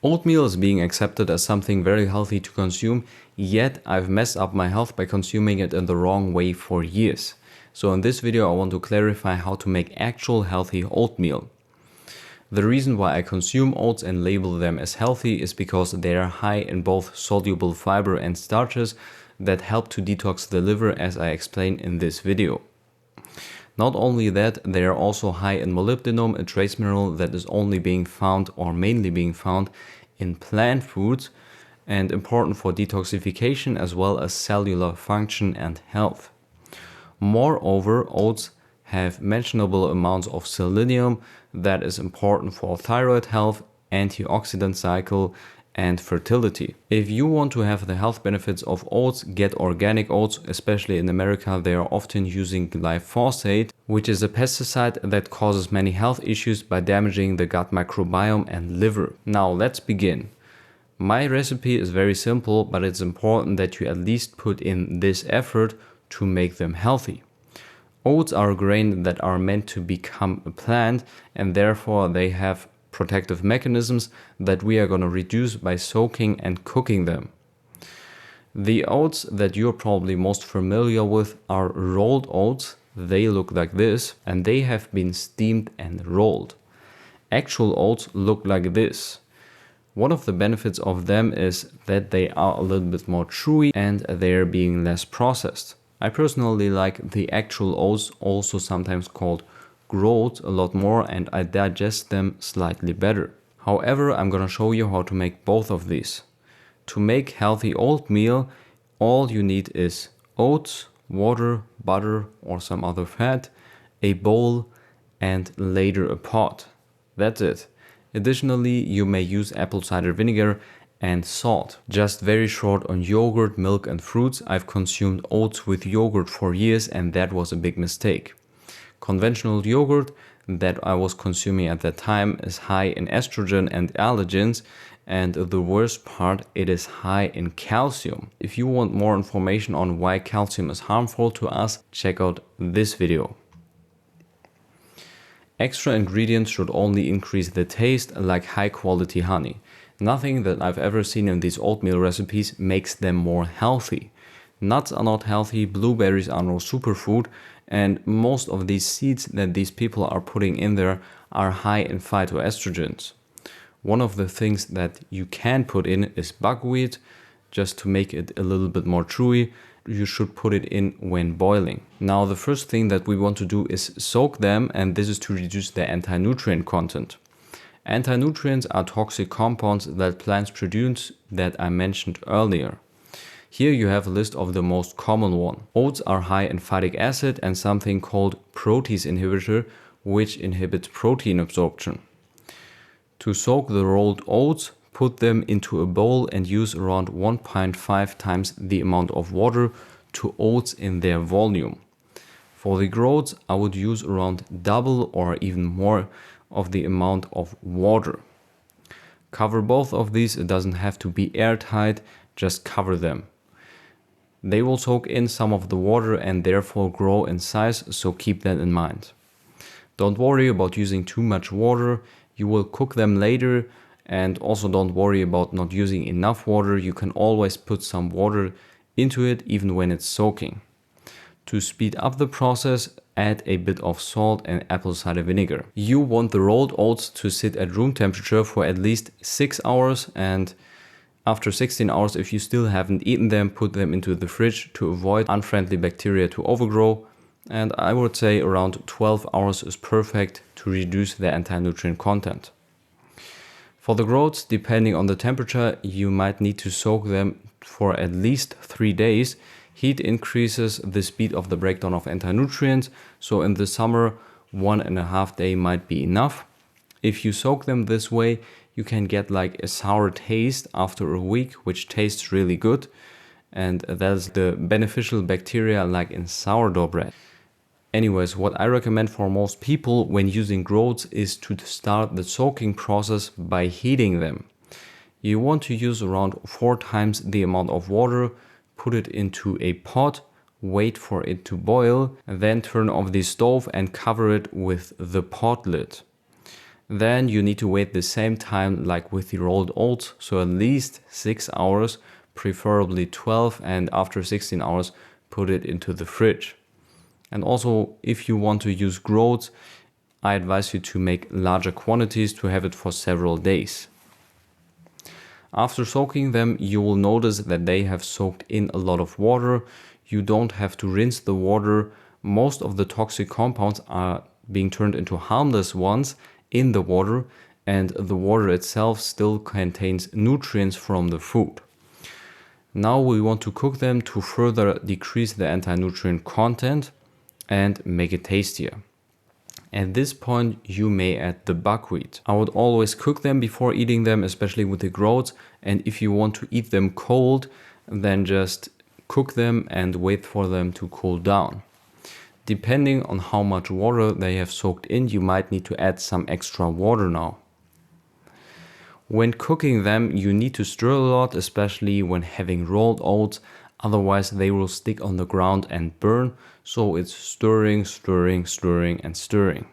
Oatmeal is being accepted as something very healthy to consume, yet I've messed up my health by consuming it in the wrong way for years. So in this video I want to clarify how to make actual healthy oatmeal. The reason why I consume oats and label them as healthy is because they are high in both soluble fiber and starches that help to detox the liver, as I explained in this video. Not only that, they are also high in molybdenum, a trace mineral that is only being found or mainly being found in plant foods and important for detoxification as well as cellular function and health. Moreover, oats have mentionable amounts of selenium that is important for thyroid health, antioxidant cycle, and fertility. If you want to have the health benefits of oats, get organic oats. Especially in America, they are often using glyphosate, which is a pesticide that causes many health issues by damaging the gut microbiome and liver. Now let's begin. My recipe is very simple, but it's important that you at least put in this effort to make them healthy. Oats are a grain that are meant to become a plant, and therefore they have protective mechanisms that we are going to reduce by soaking and cooking them. The oats that you're probably most familiar with are rolled oats. They look like this and they have been steamed and rolled. Actual oats look like this. One of the benefits of them is that they are a little bit more chewy and they're being less processed. I personally like the actual oats, also sometimes called Groats, a lot more, and I digest them slightly better. However, I'm gonna show you how to make both of these. To make healthy oatmeal, all you need is oats, water, butter or some other fat, a bowl, and later a pot. That's it. Additionally, you may use apple cider vinegar and salt. Just very short on yogurt, milk and fruits. I've consumed oats with yogurt for years and that was a big mistake. Conventional yogurt that I was consuming at that time is high in estrogen and allergens, and the worst part, it is high in calcium. If you want more information on why calcium is harmful to us, check out this video. Extra ingredients should only increase the taste, like high quality honey. Nothing that I've ever seen in these oatmeal recipes makes them more healthy. Nuts are not healthy, blueberries are no superfood, and most of these seeds that these people are putting in there are high in phytoestrogens. One of the things that you can put in is buckwheat, just to make it a little bit more chewy. You should put it in when boiling. Now the first thing that we want to do is soak them, and this is to reduce the anti-nutrient content. Anti-nutrients are toxic compounds that plants produce that I mentioned earlier. Here you have a list of the most common one. Oats are high in phytic acid and something called protease inhibitor, which inhibits protein absorption. To soak the rolled oats, put them into a bowl and use around 1.5 times the amount of water to oats in their volume. For the groats, I would use around double or even more of the amount of water. Cover both of these. It doesn't have to be airtight, just cover them. They will soak in some of the water and therefore grow in size, so keep that in mind. Don't worry about using too much water. You will cook them later, and also don't worry about not using enough water. You can always put some water into it even when it's soaking. To speed up the process, add a bit of salt and apple cider vinegar. You want the rolled oats to sit at room temperature for at least 6 hours, and after 16 hours, if you still haven't eaten them, put them into the fridge to avoid unfriendly bacteria to overgrow. And I would say around 12 hours is perfect to reduce the anti-nutrient content. For the groats, depending on the temperature, you might need to soak them for at least 3 days. Heat increases the speed of the breakdown of anti-nutrients, so in the summer, 1.5 days might be enough. If you soak them this way, you can get like a sour taste after a week, which tastes really good. And that's the beneficial bacteria like in sourdough bread. Anyways, what I recommend for most people when using groats is to start the soaking process by heating them. You want to use around 4 times the amount of water, put it into a pot, wait for it to boil, and then turn off the stove and cover it with the pot lid. Then you need to wait the same time like with the rolled oats, so at least 6 hours, preferably 12, and after 16 hours put it into the fridge. And also, if you want to use groats, I advise you to make larger quantities to have it for several days. After soaking them, you will notice that they have soaked in a lot of water. You don't have to rinse the water. Most of the toxic compounds are being turned into harmless ones in the water, and the water itself still contains nutrients from the food. Now we want to cook them to further decrease the anti-nutrient content and make it tastier. At this point, you may add the buckwheat. I would always cook them before eating them, especially with the groats. And if you want to eat them cold, then just cook them and wait for them to cool down. Depending on how much water they have soaked in, you might need to add some extra water now. When cooking them, you need to stir a lot, especially when having rolled oats. Otherwise, they will stick on the ground and burn. So it's stirring, stirring, stirring, and stirring.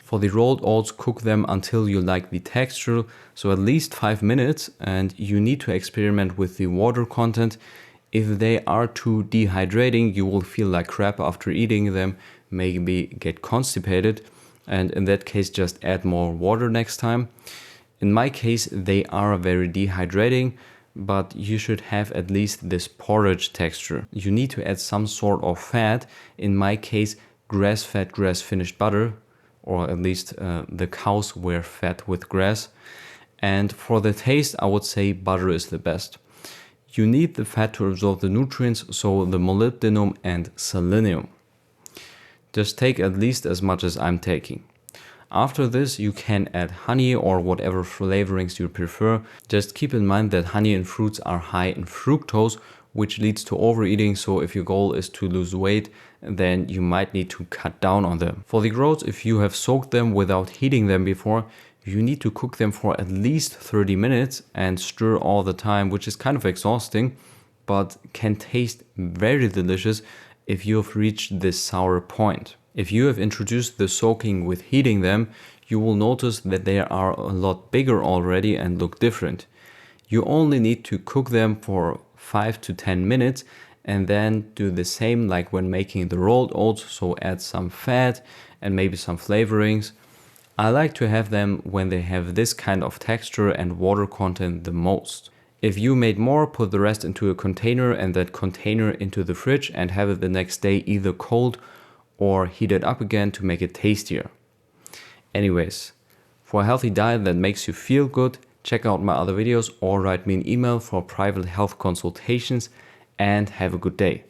For the rolled oats, cook them until you like the texture, so at least 5 minutes, and you need to experiment with the water content. If they are too dehydrating, you will feel like crap after eating them, maybe get constipated, and in that case just add more water next time. In my case, they are very dehydrating, but you should have at least this porridge texture. You need to add some sort of fat. In my case, grass-fed, grass-finished butter, or at least the cows were fed with grass. And for the taste, I would say butter is the best. You need the fat to absorb the nutrients, so the molybdenum and selenium. Just take at least as much as I'm taking. After this, you can add honey or whatever flavorings you prefer. Just keep in mind that honey and fruits are high in fructose, which leads to overeating. So if your goal is to lose weight, then you might need to cut down on them. For the groats, if you have soaked them without heating them before, you need to cook them for at least 30 minutes and stir all the time, which is kind of exhausting, but can taste very delicious if you have reached this sour point. If you have introduced the soaking with heating them, you will notice that they are a lot bigger already and look different. You only need to cook them for 5 to 10 minutes and then do the same like when making the rolled oats, so add some fat and maybe some flavorings. I like to have them when they have this kind of texture and water content the most. If you made more, put the rest into a container and that container into the fridge and have it the next day either cold or heat it up again to make it tastier. Anyways, for a healthy diet that makes you feel good, check out my other videos or write me an email for private health consultations, and have a good day.